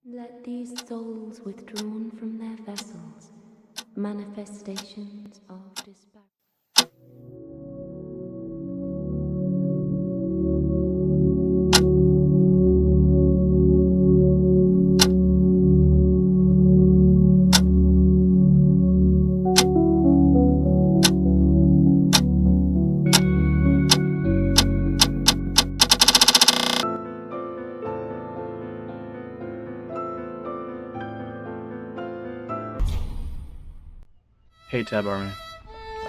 Let these souls withdrawn from their vessels, manifestations of despair. Hey Tab Army,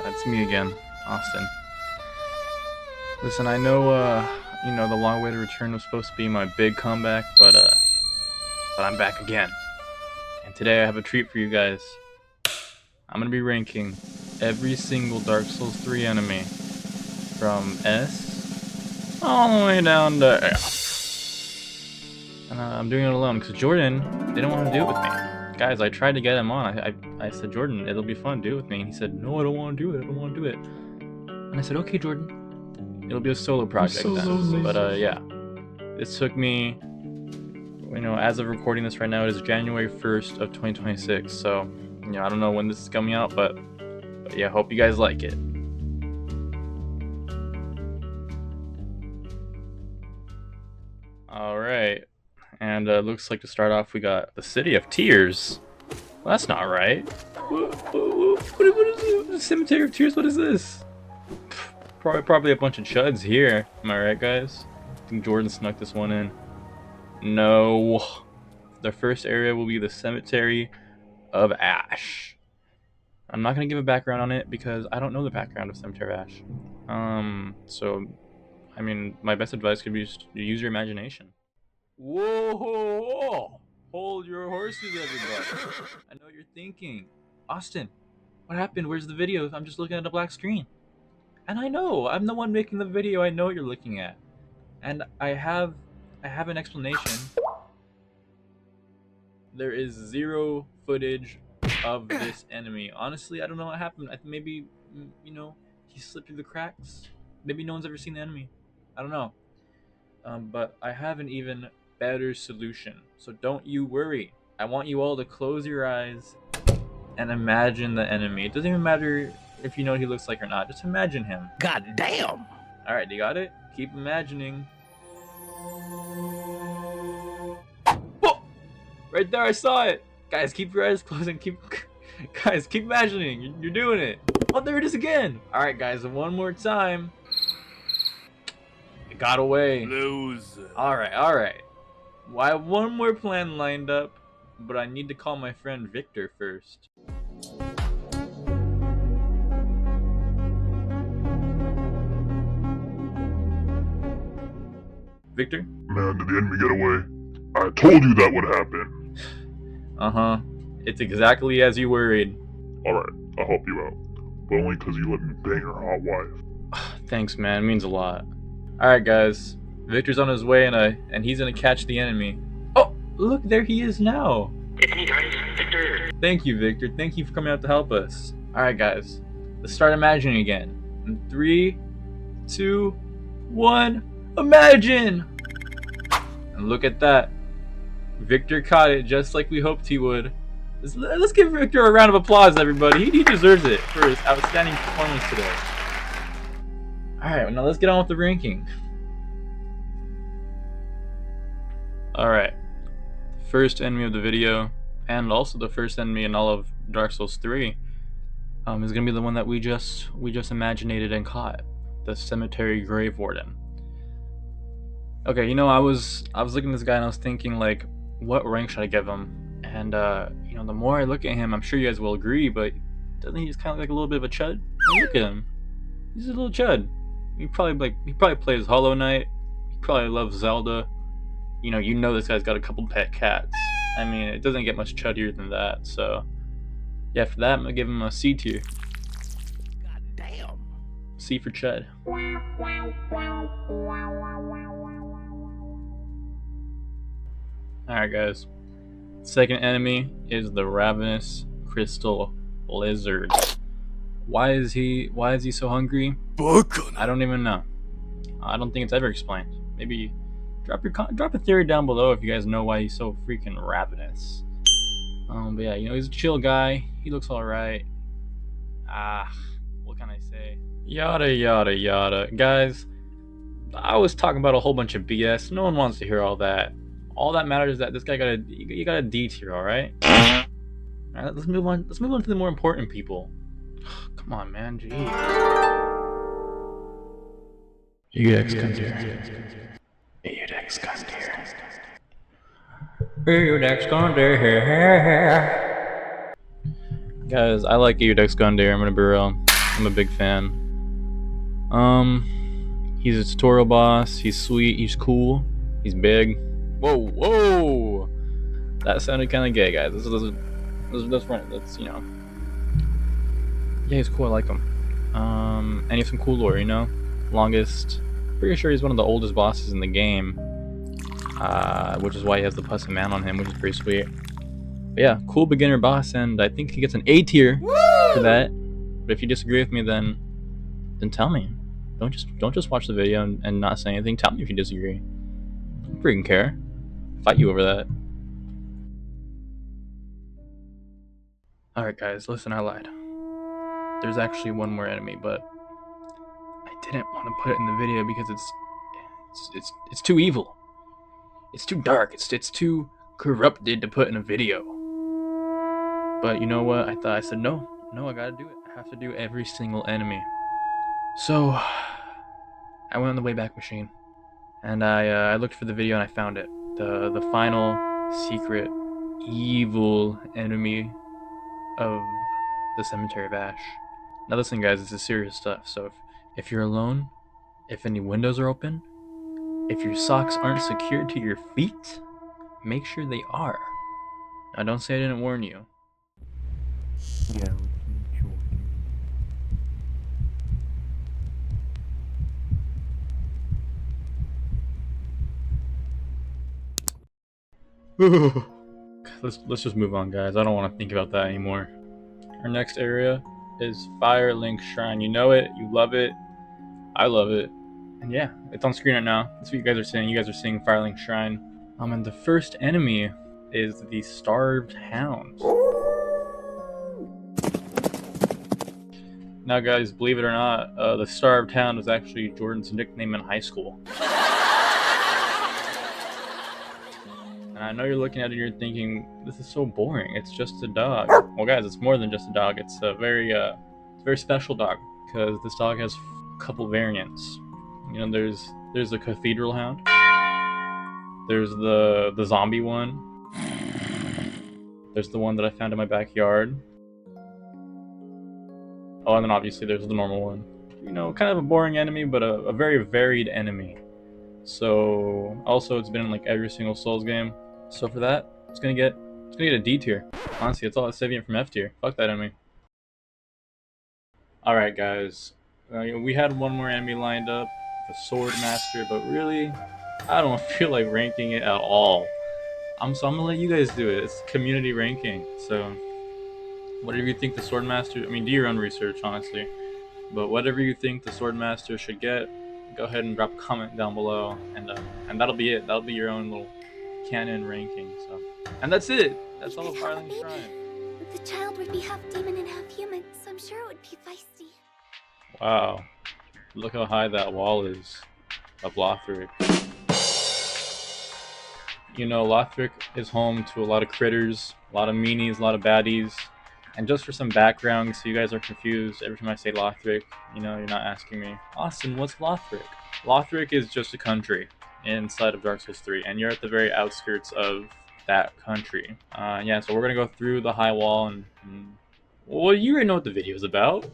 it's me again, Austin. Listen, I know, the long way to return was supposed to be my big comeback, but I'm back again. And today I have a treat for you guys. I'm gonna be ranking every single Dark Souls 3 enemy from S all the way down to F. And I'm doing it alone because Jordan didn't want to do it with me. Guys, I tried to get him on. I said, Jordan, it'll be fun, do it with me. And he said, no, I don't want to do it. I don't want to do it. And I said, okay, Jordan. It'll be a solo project then. But yeah, this took me, as of recording this right now, it is January 1st of 2026. So, I don't know when this is coming out, but yeah, hope you guys like it. All right. And looks like to start off, we got the City of Tears. Well, that's not right. What is it? The Cemetery of Tears? What is this? Probably a bunch of chuds here. Am I right, guys? I think Jordan snuck this one in. No. The first area will be the Cemetery of Ash. I'm not going to give a background on it because I don't know the background of Cemetery of Ash. My best advice could be just use your imagination. Whoa! Hold your horses, everybody. I know what you're thinking. Austin, what happened? Where's the video? I'm just looking at a black screen. And I know, I'm the one making the video. I know what you're looking at. And I have an explanation. There is zero footage of this enemy. Honestly, I don't know what happened. Maybe, he slipped through the cracks. Maybe no one's ever seen the enemy. I don't know. But I have an even better solution. So don't you worry. I want you all to close your eyes and imagine the enemy. It doesn't even matter if you know what he looks like or not. Just imagine him. God damn! Alright, you got it? Keep imagining. Whoa! Right there, I saw it! Guys, keep your eyes closed and keep imagining. You're doing it. Oh, there it is again! Alright, guys, one more time. It got away. Loser. Alright. Well, I have one more plan lined up, but I need to call my friend Victor first. Victor? Man, did the enemy get away? I told you that would happen. Uh-huh. It's exactly as you worried. Alright, I'll help you out. But only because you let me bang your hot wife. Thanks, man. It means a lot. Alright, guys. Victor's on his way, and he's gonna catch the enemy. Oh, look, there he is now. It's me, guys. Victor. Thank you, Victor. Thank you for coming out to help us. Alright, guys. Let's start imagining again. In 3, 2, 1, imagine! And look at that. Victor caught it just like we hoped he would. Let's give Victor a round of applause, everybody. He deserves it for his outstanding performance today. Alright, now let's get on with the ranking. Alright. First enemy of the video, and also the first enemy in all of Dark Souls 3, is gonna be the one that we just imaginated and caught. The Cemetery Grave Warden. Okay, I was looking at this guy and I was thinking, like, what rank should I give him? And the more I look at him, I'm sure you guys will agree, but doesn't he just kind of like a little bit of a chud? Look at him. He's a little chud. He probably plays Hollow Knight. He probably loves Zelda. You know this guy's got a couple pet cats. I mean, it doesn't get much chuddier than that. So, yeah, for that, I'm gonna give him a C tier. God damn! C for chud. Alright, guys. Second enemy is the Ravenous Crystal Lizard. Why is he so hungry? I don't even know. I don't think it's ever explained. Maybe drop a theory down below if you guys know why he's so freaking ravenous. But yeah, you know, he's a chill guy. He looks alright. What can I say? Yada yada yada. Guys, I was talking about a whole bunch of BS. No one wants to hear all that. All that matters is that this guy got a D tier, alright? Alright, let's move on. Let's move on to the more important people. Come on, man. Jeez. Edex Gundir. Edex Gundir. Edex Gundir. Guys, I like Edex Gundir. I'm gonna be real. I'm a big fan. He's a tutorial boss. He's sweet. He's cool. He's big. Whoa, whoa! That sounded kind of gay, guys. That's right. That's, you know. Yeah, he's cool. I like him. And he has some cool lore, you know. Longest. Pretty sure he's one of the oldest bosses in the game. Which is why he has the Pussy Man on him, which is pretty sweet. But yeah, cool beginner boss, and I think he gets an A tier for that. But if you disagree with me, then tell me. Don't just watch the video and not say anything. Tell me if you disagree. I don't freaking care. Fight you over that. Alright guys, listen, I lied. There's actually one more enemy, but I didn't want to put it in the video because it's too evil. It's too dark. It's too corrupted to put in a video. But you know what? I said no, I gotta do it. I have to do every single enemy. So I went on the Wayback Machine, and I looked for the video and I found it. The final secret evil enemy of the Cemetery of Ash. Now listen, guys, this is serious stuff. So if you're alone, if any windows are open, if your socks aren't secured to your feet, make sure they are. Now don't say I didn't warn you. Let's just move on, guys. I don't want to think about that anymore. Our next area is Firelink Shrine. You know it, you love it, I love it, and yeah, it's on screen right now. That's what you guys are seeing. You guys are seeing Firelink Shrine. And the first enemy is the Starved Hound. Now, guys, believe it or not, the Starved Hound was actually Jordan's nickname in high school. And I know you're looking at it and you're thinking, this is so boring. It's just a dog. Well, guys, it's more than just a dog. It's a very special dog, because this dog has a couple variants. You know, there's the Cathedral Hound. There's the zombie one. There's the one that I found in my backyard. Oh, and then obviously there's the normal one. You know, kind of a boring enemy, but a very varied enemy. So also, it's been in like every single Souls game. So for that, it's gonna get a D tier. Honestly, that's all that's saving it from F tier. Fuck that enemy. All right, guys. We had one more enemy lined up, the Sword Master, but really, I don't feel like ranking it at all. So I'm gonna let you guys do it. It's community ranking. So whatever you think the Sword Master, I mean, do your own research, honestly. But whatever you think the Sword Master should get, go ahead and drop a comment down below, and that'll be it. That'll be your own little canon ranking. So, and that's it. That's all of Firelink Shrine. The child would be half demon and half human, so I'm sure it would be feisty. Wow, look how high that wall is of Lothric. You know, Lothric is home to a lot of critters, a lot of meanies, a lot of baddies. And just for some background, so you guys are confused every time I say Lothric, you know, you're not asking me, Austin, what's Lothric? Lothric is just a country inside of Dark Souls 3, and you're at the very outskirts of that country. Yeah, so we're gonna go through the high wall, and well, you already know what the video is about.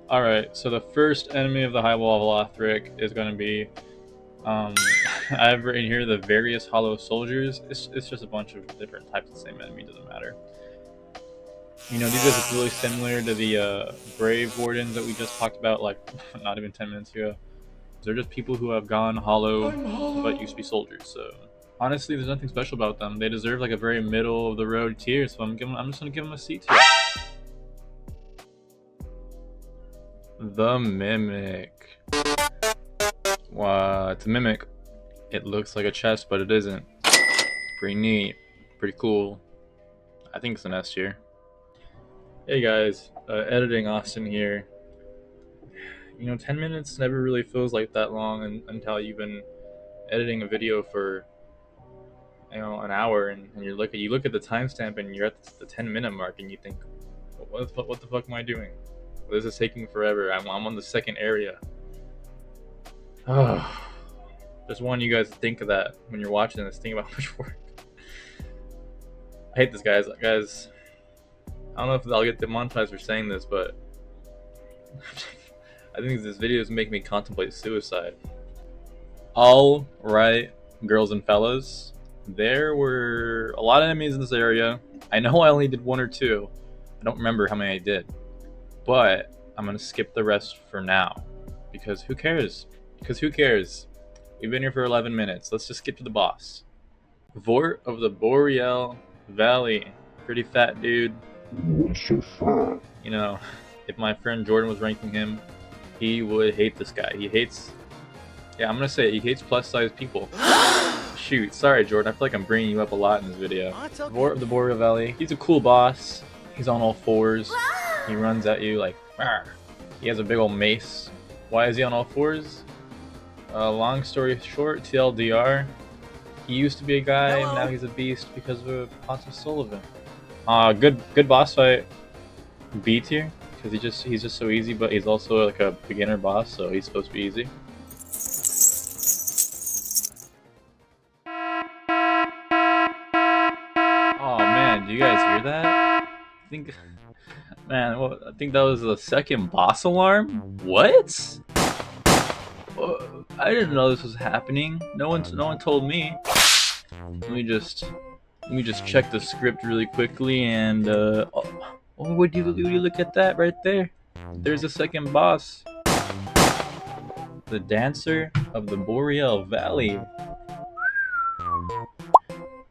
Alright, so the first enemy of the high wall of Lothric is gonna be, I've written here the various hollow soldiers. It's just a bunch of different types of the same enemy, doesn't matter. You know, these guys are really similar to the Brave Wardens that we just talked about, like, not even 10 minutes ago. They're just people who have gone hollow, but used to be soldiers, so... Honestly, there's nothing special about them. They deserve, like, a very middle-of-the-road tier, so I'm just gonna give them a C tier. The Mimic. Wow, it's a Mimic. It looks like a chest, but it isn't. Pretty neat. Pretty cool. I think it's an S tier. Hey guys, editing Austin here. 10 minutes never really feels like that long until you've been editing a video for an hour, and you look at the timestamp and you're at the 10-minute mark and you think, what the fuck am I doing? This is taking forever. I'm on the second area. Just want you guys to think of that when you're watching this. Think about how much work. I hate this, guys. I don't know if I'll get demonetized for saying this, but I think this video is making me contemplate suicide. All right, girls and fellas, there were a lot of enemies in this area. I know I only did 1 or 2. I don't remember how many I did, but I'm gonna skip the rest for now because who cares? We've been here for 11 minutes. Let's just skip to the boss. Vort of the Boreal Valley. Pretty fat dude. If my friend Jordan was ranking him, he would hate this guy. I'm gonna say it, he hates plus size people. Shoot, sorry Jordan, I feel like I'm bringing you up a lot in this video. Okay. Vort of the Boreal Valley. He's a cool boss. He's on all 4s. He runs at you like, "Arr." He has a big old mace. Why is he on all 4s? Long story short, TLDR. He used to be a guy, and now he's a beast because of Pontiff Sullivan. Good boss fight. B tier, because he's just so easy, but he's also like a beginner boss, so he's supposed to be easy. Oh man, do you guys hear that? I think that was the second boss alarm. What? I didn't know this was happening. No one told me. Let me just check the script really quickly, and would you look at that right there? There's a second boss. The Dancer of the Boreal Valley.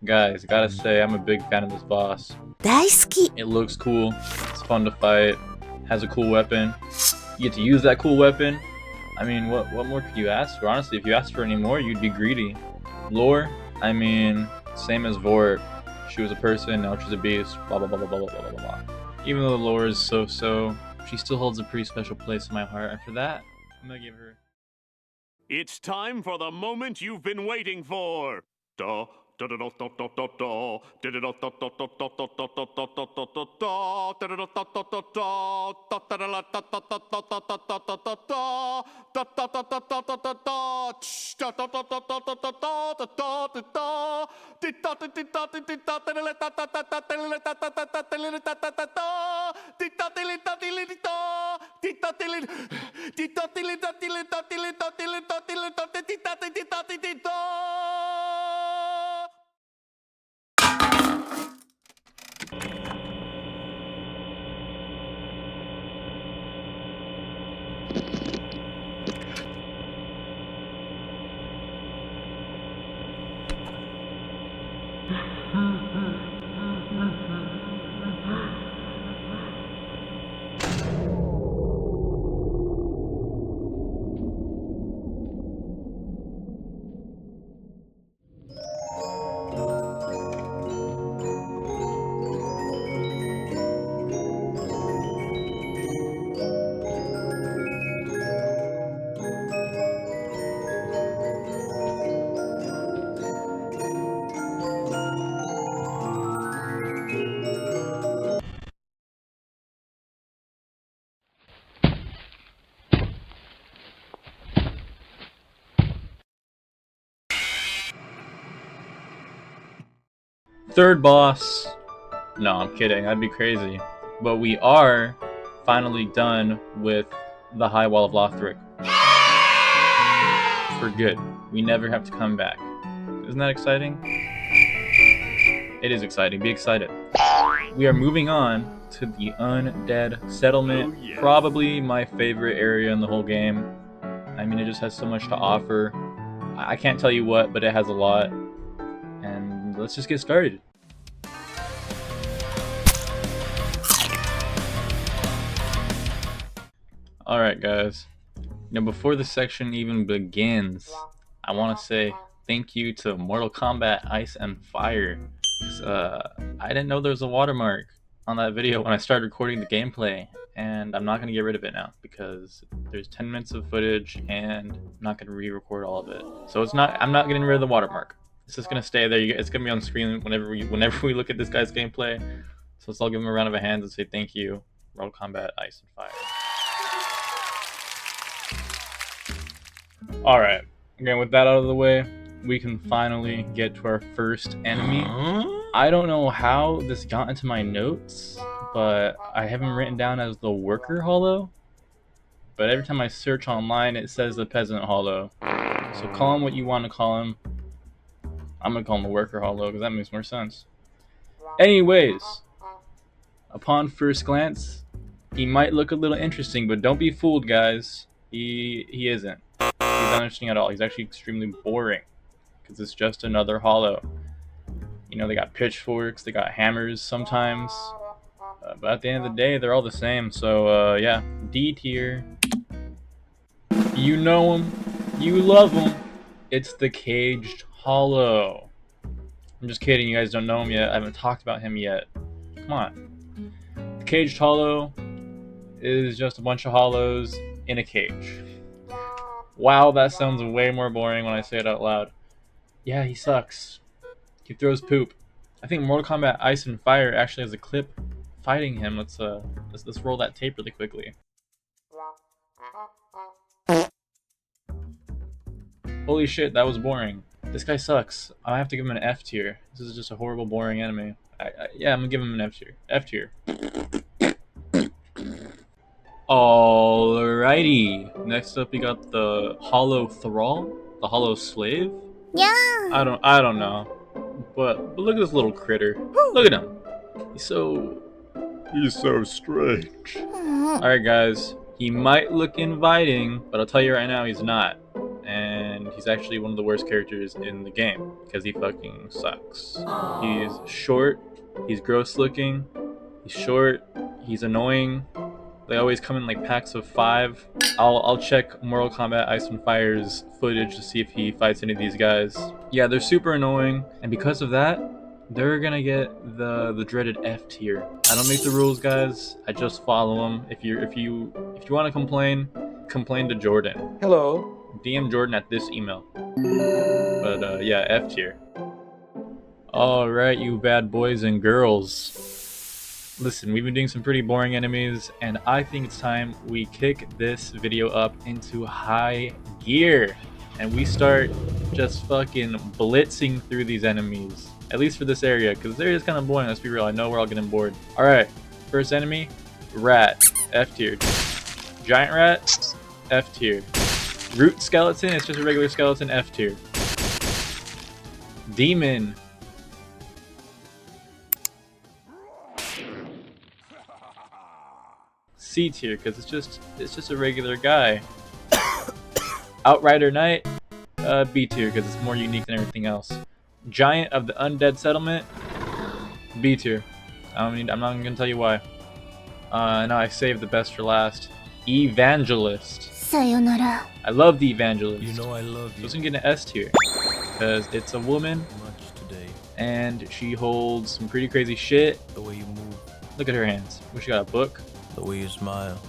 Guys, gotta say, I'm a big fan of this boss. 大好き It looks cool. It's fun to fight. Has a cool weapon. You get to use that cool weapon. I mean, what more could you ask for? Honestly, if you asked for any more, you'd be greedy. Lore, I mean, same as Vort. She was a person, now she's a beast. Blah blah blah blah blah blah blah blah. Even though the lore is so, she still holds a pretty special place in my heart. And for that, I'm gonna give her. It's time for the moment you've been waiting for. Third boss. No, I'm kidding. That'd be crazy. But we are finally done with the High Wall of Lothric. For good. We never have to come back. Isn't that exciting? It is exciting. Be excited. We are moving on to the Undead Settlement. Oh, yes. Probably my favorite area in the whole game. I mean, it just has so much to offer. I can't tell you what, but it has a lot. And let's just get started. Alright guys, before the section even begins, I want to say thank you to Mortal Kombat Ice and Fire. I didn't know there was a watermark on that video when I started recording the gameplay, and I'm not going to get rid of it now because there's 10 minutes of footage and I'm not going to re-record all of it. So I'm not getting rid of the watermark. It's just going to stay there. It's going to be on screen whenever we look at this guy's gameplay. So let's all give him a round of hands and say thank you, Mortal Kombat Ice and Fire. Alright, again, with that out of the way, we can finally get to our first enemy. I don't know how this got into my notes, but I have him written down as the Worker Hollow. But every time I search online, it says the Peasant Hollow. So call him what you want to call him. I'm going to call him the Worker Hollow because that makes more sense. Anyways, upon first glance, he might look a little interesting, but don't be fooled, guys. He isn't. He's not interesting at all. He's actually extremely boring because it's just another hollow. You know, they got pitchforks, they got hammers sometimes, but at the end of the day, they're all the same. So yeah, D tier. You know him, you love him. It's the Caged Hollow. I'm just kidding, you guys don't know him yet. I haven't talked about him yet. Come on. The Caged Hollow is just a bunch of hollows in a cage. Wow, that sounds way more boring when I say it out loud. Yeah, he sucks. He throws poop. I think Mortal Kombat Ice and Fire actually has a clip fighting him. Let's roll that tape really quickly. Holy shit, that was boring. This guy sucks. I have to give him an F tier. This is just a horrible, boring enemy. Yeah, I'm gonna give him an F tier. F tier. Alrighty. Next up, we got the Hollow Thrall, the Hollow Slave. Yeah. I don't know, but look at this little critter. Look at him. He's so strange. All right, guys. He might look inviting, but I'll tell you right now, he's not. And he's actually one of the worst characters in the game because he fucking sucks. He's short. He's gross looking. He's short. He's annoying. They always come in like packs of 5. I'll check Mortal Kombat Ice and Fire's footage to see if he fights any of these guys. Yeah, they're super annoying, and because of that, they're gonna get the dreaded F tier. I don't make the rules, guys. I just follow them. If you want to complain to Jordan. Hello. DM Jordan at this email. But yeah, F tier. All right, you bad boys and girls. Listen, we've been doing some pretty boring enemies, and I think it's time we kick this video up into high gear. And we start just fucking blitzing through these enemies. At least for this area, because they're just kind of boring, let's be real. I know we're all getting bored. Alright, first enemy, Rat, F tier. Giant Rat, F tier. Root Skeleton, it's just a regular skeleton, F tier. Demon, C tier, because it's just a regular guy. Outrider Knight, B tier, because it's more unique than everything else. Giant of the Undead Settlement, B tier. I'm not even gonna tell you why. Now I saved the best for last. Evangelist. Sayonara. I love the Evangelist. You know I love So you it's gonna get an S tier because it's a woman much today. and she holds some pretty crazy shit. The way you move, Look at her hands. Wish she got a book. the way you smile.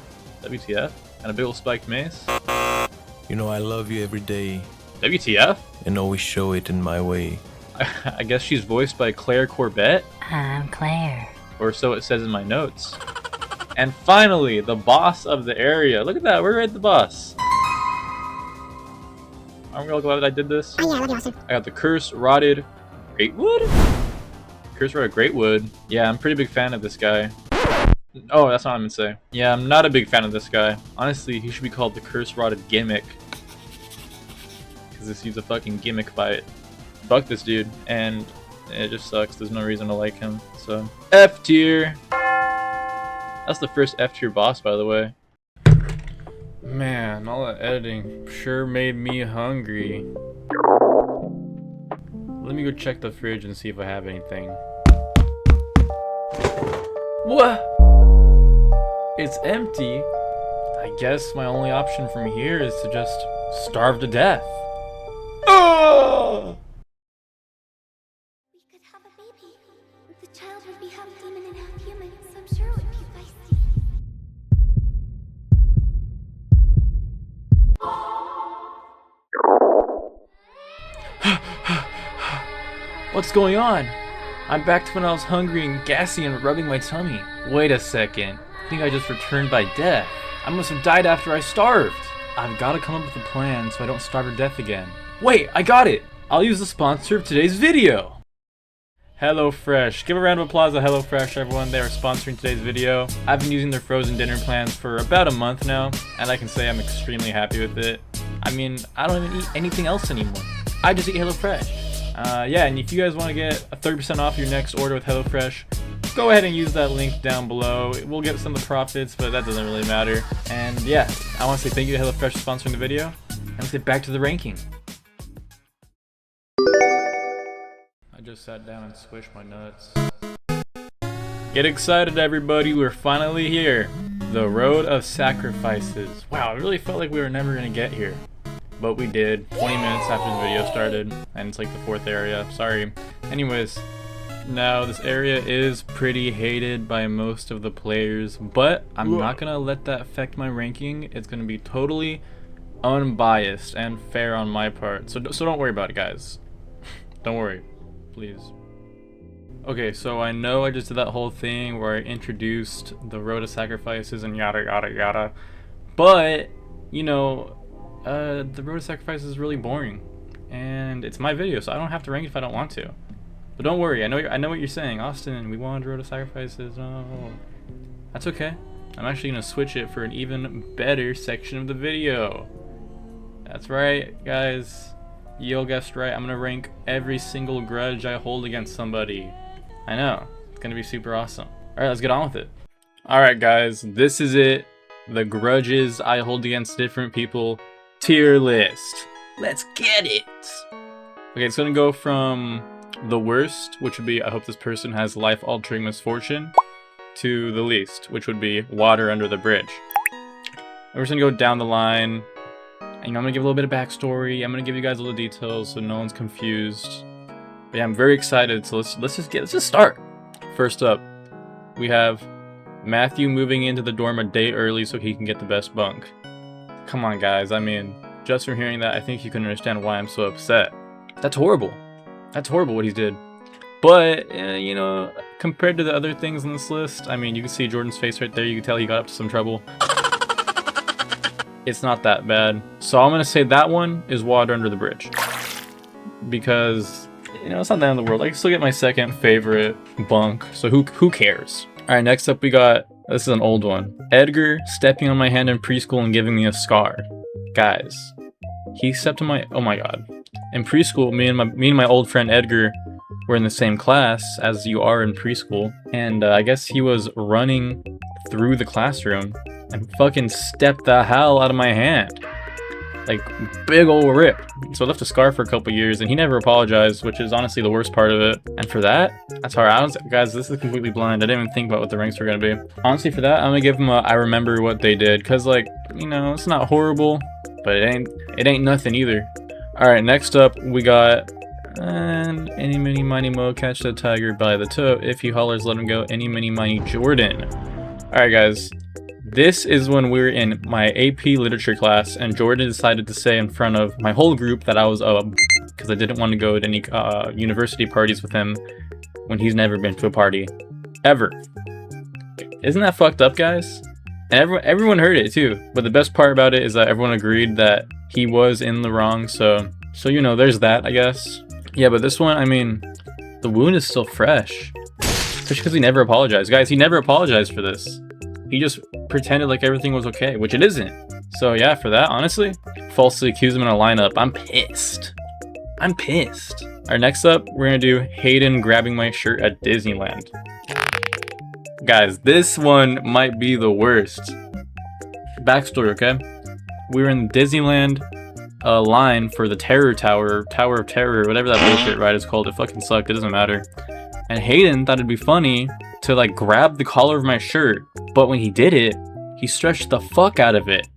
WTF? And a big ol' spiked mace. You know I love you every day WTF? and always show it in my way. I guess she's voiced by Claire Corbett, I'm Claire. or so it says in my notes. And finally, the boss of the area. Look at that, we're at the boss. Aren't we all glad that I did this? Oh yeah, that'd be awesome. I got the Curse Rotted Greatwood? Curse Rotted Greatwood. Yeah, I'm a pretty big fan of this guy. Oh, that's not what I'm gonna say. Yeah, I'm not a big fan of this guy. Honestly, he should be called the Curse Rotted Gimmick. Because he's a fucking gimmick by it. Fuck this dude, and it just sucks. There's no reason to like him. So, F tier. That's the first F tier boss, by the way. Man, all that editing sure made me hungry. Let me go check the fridge and see if I have anything. What? It's empty. I guess my only option from here is to just starve to death. Oh! The child would be half demon and half human, so I'm sure it would be feisty. What's going on? I'm back to when I was hungry and gassy and rubbing my tummy. Wait a second. I think I just returned by death. I must have died after I starved. I've got to come up with a plan so I don't starve to death again. Wait, I got it! I'll use the sponsor of today's video. HelloFresh. Give a round of applause to HelloFresh, everyone. They are sponsoring today's video. I've been using their frozen dinner plans for about a month now, and I can say I'm extremely happy with it. I mean, I don't even eat anything else anymore. I just eat HelloFresh. Yeah, and if you guys want to get a 30% off your next order with HelloFresh, go ahead and use that link down below. We'll get some of the profits, but that doesn't really matter. And yeah, I want to say thank you to HelloFresh for sponsoring the video, and let's get back to the ranking. I just sat down and squished my nuts. Get excited, everybody, we're finally here. The Road of Sacrifices. Wow, it really felt like we were never gonna get here. But we did, 20 minutes after the video started, and it's like the 4th area, sorry. Anyways, now this area is pretty hated by most of the players, but I'm not gonna let that affect my ranking. It's gonna be totally unbiased and fair on my part, so don't worry about it, guys. Don't worry, please. Okay, so I know I just did that whole thing where I introduced the Road of Sacrifices and yada yada yada, but, you know, the Road of Sacrifices is really boring, and it's my video, so I don't have to rank it if I don't want to. But don't worry, I know what you're saying, Austin. We wanted Road of Sacrifices. No, that's okay. I'm actually gonna switch it for an even better section of the video. That's right, guys. You all guessed right. I'm gonna rank every single grudge I hold against somebody. I know, it's gonna be super awesome. All right, let's get on with it. All right, guys, this is it. The grudges I hold against different people. Tier list. Let's get it. Okay, it's gonna go from the worst, which would be I hope this person has life-altering misfortune, to the least, which would be water under the bridge. We're just gonna go down the line. And, you know, I'm gonna give a little bit of backstory. I'm gonna give you guys all the details so no one's confused. But yeah, I'm very excited. So let's just start. First up, we have Matthew moving into the dorm a day early so he can get the best bunk. Come on, guys. I mean, just from hearing that, I think you can understand why I'm so upset. That's horrible. That's horrible what he did. But, you know, compared to the other things on this list, I mean, you can see Jordan's face right there. You can tell he got up to some trouble. It's not that bad. So I'm going to say that one is water under the bridge. Because, you know, it's not the end of the world. I can still get my second favorite bunk. So who cares? All right, next up we got... This is an old one. Edgar stepping on my hand in preschool and giving me a scar. Guys, he stepped on my... Oh my god. In preschool, me and my old friend Edgar were in the same class as you are in preschool. And I guess he was running through the classroom and fucking stepped the hell out of my hand. Like, big ol' rip. So I left a scar for a couple years, and he never apologized, which is honestly the worst part of it. And for that, that's hard. Guys, this is completely blind. I didn't even think about what the ranks were gonna be. Honestly, for that, I'm gonna give him a I remember what they did, cause like, you know, it's not horrible, but it ain't nothing either. All right, next up we got any mini miny mo catch the tiger by the toe. If he hollers, let him go. Any mini miny Jordan. All right, guys. This is when we were in my AP literature class, and Jordan decided to say in front of my whole group that I was because I didn't want to go to any university parties with him when he's never been to a party ever. Isn't that fucked up, guys? And everyone heard it too. But the best part about it is that everyone agreed that he was in the wrong. So you know, there's that, I guess. Yeah, but this one, I mean, the wound is still fresh, especially because he never apologized, guys. He never apologized for this. He just pretended like everything was okay, which it isn't. So yeah, for that, honestly, falsely accused him in a lineup. I'm pissed. I'm pissed. All right, next up, we're gonna do Hayden grabbing my shirt at Disneyland. Guys, this one might be the worst. Backstory, okay? We were in Disneyland line for the Tower of Terror, whatever that bullshit ride is called. It fucking sucked, it doesn't matter. And Hayden thought it'd be funny to like grab the collar of my shirt, but when he did it, he stretched the fuck out of it.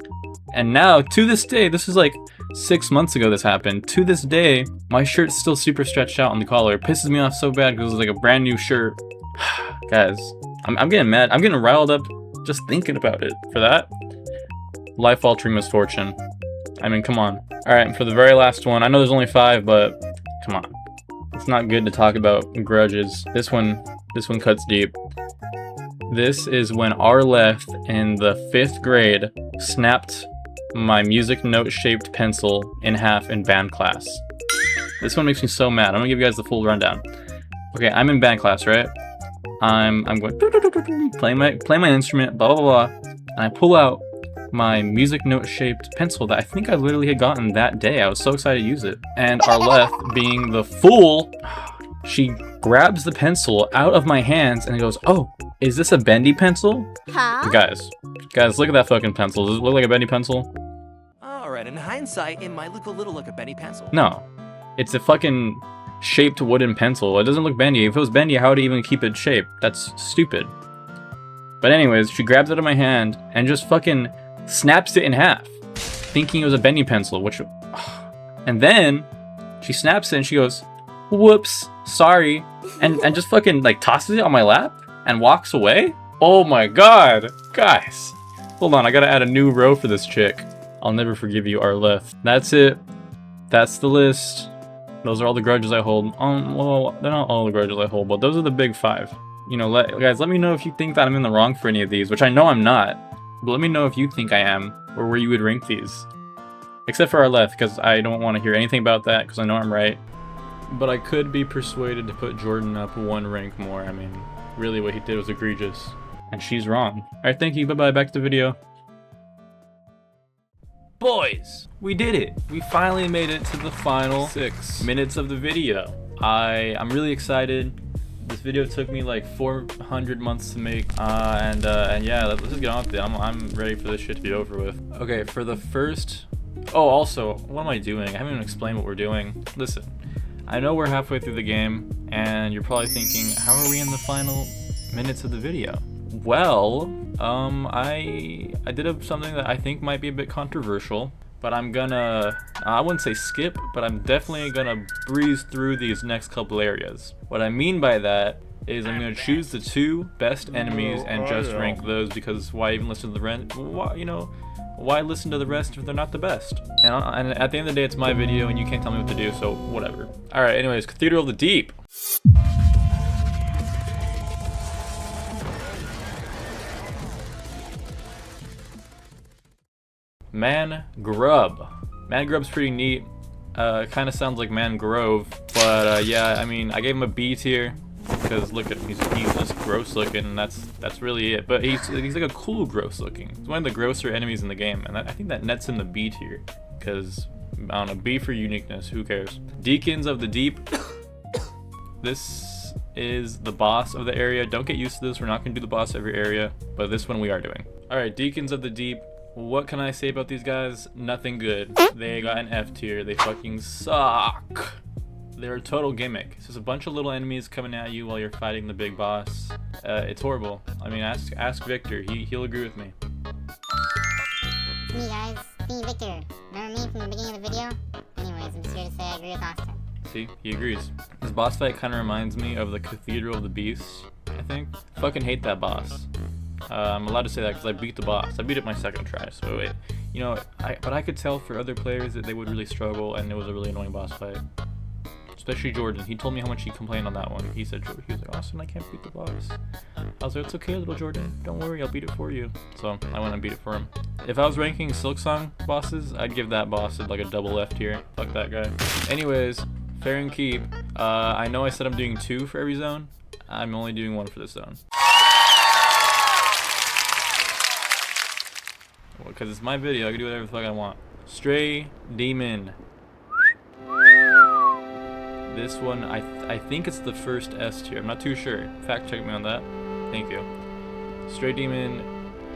And now, to this day, this is like 6 months ago this happened. To this day, my shirt's still super stretched out on the collar. It pisses me off so bad because it's like a brand new shirt. Guys, I'm getting mad. I'm getting riled up just thinking about it. For that, life-altering misfortune. I mean, come on. Alright, for the very last one, I know there's only 5, but come on. It's not good to talk about grudges. This one cuts deep. This is when Arleth in the 5th grade snapped my music note-shaped pencil in half in band class. This one makes me so mad. I'm gonna give you guys the full rundown. Okay, I'm in band class, right? I'm going playing my instrument, blah blah blah, and I pull out my music note-shaped pencil that I think I literally had gotten that day. I was so excited to use it. And Arleth, being the fool, she grabs the pencil out of my hands and goes, "Oh, is this a bendy pencil?" Huh? Guys, look at that fucking pencil. Does it look like a bendy pencil? Alright, in hindsight, it might look a little like a bendy pencil. No. It's a fucking shaped wooden pencil. It doesn't look bendy. If it was bendy, how would it even keep it shaped? That's stupid. But anyways, she grabs it out of my hand and just fucking snaps it in half, thinking it was a bendy pencil, which... And then she snaps it and she goes, "Whoops, sorry," and just fucking like tosses it on my lap and walks away. Oh my god. Guys, hold on, I gotta add a new row for this chick. I'll never forgive you, Arleth. That's it. That's the list. Those are all the grudges I hold. Well, they're not all the grudges I hold, but those are the big 5. You know, guys, let me know if you think that I'm in the wrong for any of these, which I know I'm not. But let me know if you think I am, or where you would rank these. Except for Arleth, because I don't want to hear anything about that, because I know I'm right. But I could be persuaded to put Jordan up 1 rank more. I mean, really what he did was egregious. And she's wrong. Alright, thank you, bye-bye, back to the video. Boys, we did it. We finally made it to the final 6 minutes of the video. I'm really excited. This video took me like 400 months to make, and yeah, let's just get on with it. I'm ready for this shit to be over with. Okay, for the first... Oh, also, what am I doing? I haven't even explained what we're doing. Listen, I know we're halfway through the game, and you're probably thinking, how are we in the final minutes of the video? Well, I did something that I think might be a bit controversial, but I'm gonna, I wouldn't say skip, but I'm definitely gonna breeze through these next couple areas. What I mean by that is I'm gonna choose the 2 best enemies and just rank those, because why even listen to the rest? Why, you know, why listen to the rest if they're not the best? And at the end of the day, it's my video and you can't tell me what to do, so whatever. Alright, anyways, Cathedral of the Deep. Man Grub. Man Grub's pretty neat. Kind of sounds like Mangrove, but yeah, I mean, I gave him a B tier because look at him, he's just gross looking, and that's really it. But he's like a cool gross looking. He's one of the grosser enemies in the game, and I think that nets in the B tier because I don't know, B for uniqueness. Who cares? Deacons of the Deep. This is the boss of the area. Don't get used to this. We're not gonna do the boss every area, but this one we are doing. All right, Deacons of the Deep. What can I say about these guys? Nothing good. They got an F tier. They fucking suck. They're a total gimmick. It's just a bunch of little enemies coming at you while you're fighting the big boss. It's horrible. I mean, ask Victor. He'll agree with me. It's me, guys. It's me, Victor. Remember me from the beginning of the video? Anyways, I'm just here to say I agree with Austin. See? He agrees. This boss fight kind of reminds me of the Cathedral of the Beasts, I think. Fucking hate that boss. I'm allowed to say that because I beat the boss. I beat it my 2nd try, so it, you know, but I could tell for other players that they would really struggle, and it was a really annoying boss fight. Especially Jordan. He told me how much he complained on that one. He said, he was like, "Austin, I can't beat the boss." I was like, "It's okay, little Jordan. Don't worry, I'll beat it for you." So I went and beat it for him. If I was ranking Silksong bosses, I'd give that boss like a double F tier. Fuck that guy. Anyways, Fair and Keep. I know I said I'm doing 2 for every zone. I'm only doing 1 for this zone. Because it's my video, I can do whatever the fuck I want. Stray Demon. This one, I think it's the first S tier. I'm not too sure. Fact check me on that. Thank you. Stray Demon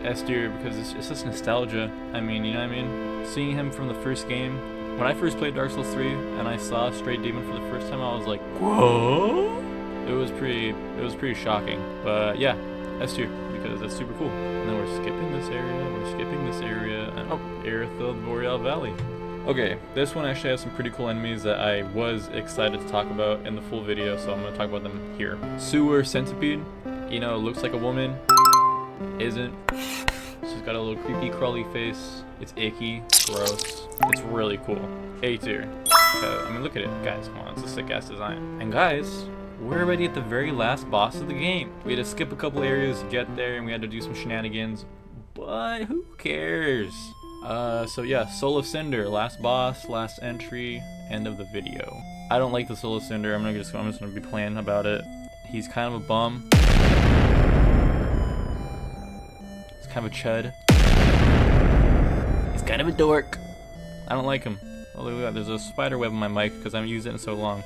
S tier because it's just nostalgia. I mean, you know what I mean? Seeing him from the first game. When I first played Dark Souls 3 and I saw Stray Demon for the first time, I was like, whoa! It was pretty shocking. But yeah, S tier because that's super cool. And then we're skipping this area, and oh, Aerith of Boreal Valley. Okay, this one actually has some pretty cool enemies that I was excited to talk about in the full video, so I'm going to talk about them here. Sewer Centipede. You know, looks like a woman. Isn't. She's got a little creepy crawly face. It's icky. Gross. It's really cool. A tier. I mean, look at it. Guys, come on. It's a sick ass design. And guys, we're already at the very last boss of the game. We had to skip a couple areas to get there, and we had to do some shenanigans. But who cares? So yeah, Soul of Cinder, last boss, last entry, end of the video. I don't like the Soul of Cinder. I'm just gonna be playing about it. He's kind of a bum. He's kind of a chud. He's kind of a dork. I don't like him. Oh, look at that. There's a spider web on my mic because I haven't used it in so long.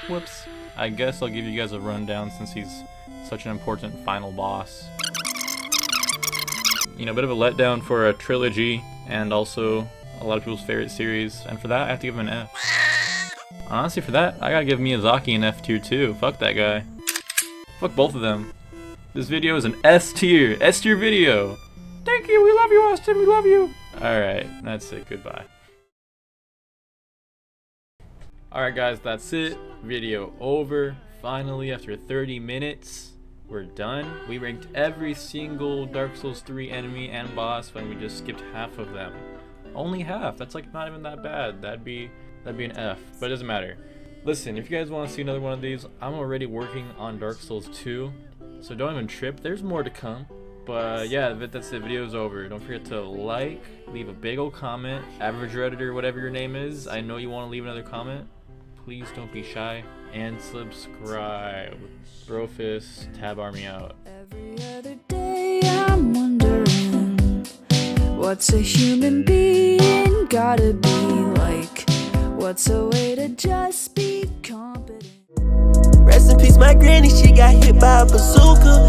Whoops. I guess I'll give you guys a rundown since he's such an important final boss. You know, a bit of a letdown for a trilogy, and also a lot of people's favorite series, and for that, I have to give him an F. Honestly, for that, I gotta give Miyazaki an F tier too. Fuck that guy. Fuck both of them. This video is an S tier video. Thank you, we love you, Austin, we love you. Alright, that's it, goodbye. Alright guys, that's it. Video over. Finally, after 30 minutes. We're done. We ranked every single Dark Souls 3 enemy and boss when we just skipped half of them. Only half. That's like not even that bad. That'd be an F, but it doesn't matter. Listen, if you guys want to see another one of these, I'm already working on Dark Souls 2, so don't even trip. There's more to come. But yeah, that's it. Video's over. Don't forget to like, leave a big old comment. Average Redditor, whatever your name is, I know you want to leave another comment. Please don't be shy. And subscribe. Brofist, Tab Army out. Every other day I'm wondering, what's a human being gotta be like? What's a way to just be competent? Rest in peace, my granny, she got hit by a bazooka.